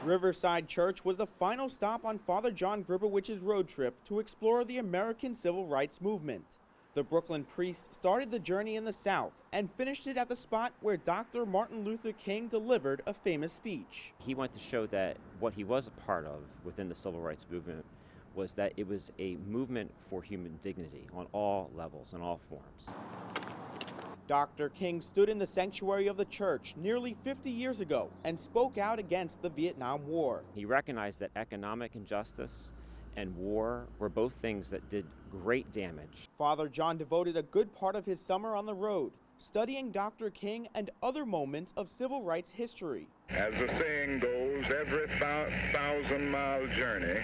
Riverside Church was the final stop on Father John Gribowicz's road trip to explore the American civil rights movement. The Brooklyn priest started the journey in the South and finished it at the spot where Dr. Martin Luther King delivered a famous speech. He wanted to show that what he was a part of within the civil rights movement was that it was a movement for human dignity on all levels and all forms. Dr. King stood in the sanctuary of the church nearly 50 years ago and spoke out against the Vietnam War. He recognized that economic injustice and war were both things that did great damage. Father John devoted a good part of his summer on the road, studying Dr. King and other moments of civil rights history. As the saying goes, every 1,000-mile journey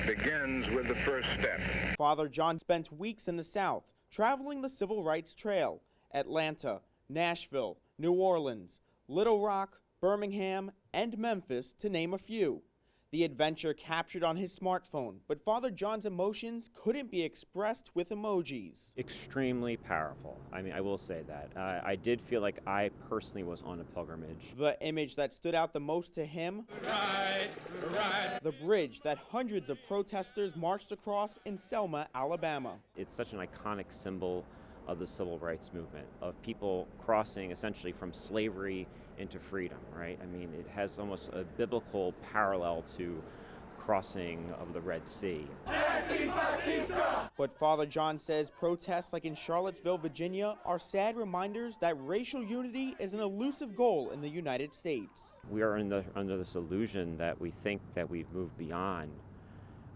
begins with the first step. Father John spent weeks in the South, traveling the Civil Rights Trail. Atlanta, Nashville, New Orleans, Little Rock, Birmingham, and Memphis, to name a few. The adventure captured on his smartphone, but Father John's emotions couldn't be expressed with emojis. Extremely powerful. I mean, I will say that. I did feel like I personally was on a pilgrimage. The image that stood out the most to him, the bridge that hundreds of protesters marched across in Selma, Alabama. It's such an iconic symbol of the civil rights movement, of people crossing essentially from slavery into freedom, right? I mean, it has almost a biblical parallel to crossing of the Red Sea. But Father John says protests like in Charlottesville, Virginia are sad reminders that racial unity is an elusive goal in the United States. We are under this illusion that we think that we've moved beyond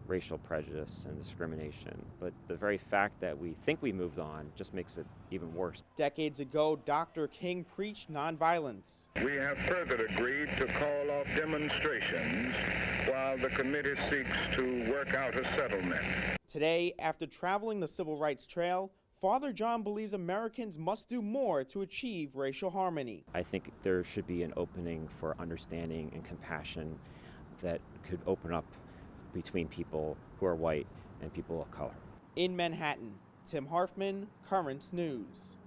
racial prejudice and discrimination, but the very fact that we think we moved on just makes it even worse. Decades ago, Dr. King preached nonviolence. We have further agreed to call off demonstrations while the committee seeks to work out a settlement. Today, after traveling the Civil Rights Trail, Father John believes Americans must do more to achieve racial harmony. I think there should be an opening for understanding and compassion that could open up between people who are white and people of color. In Manhattan, Tim Harfman, Currents News.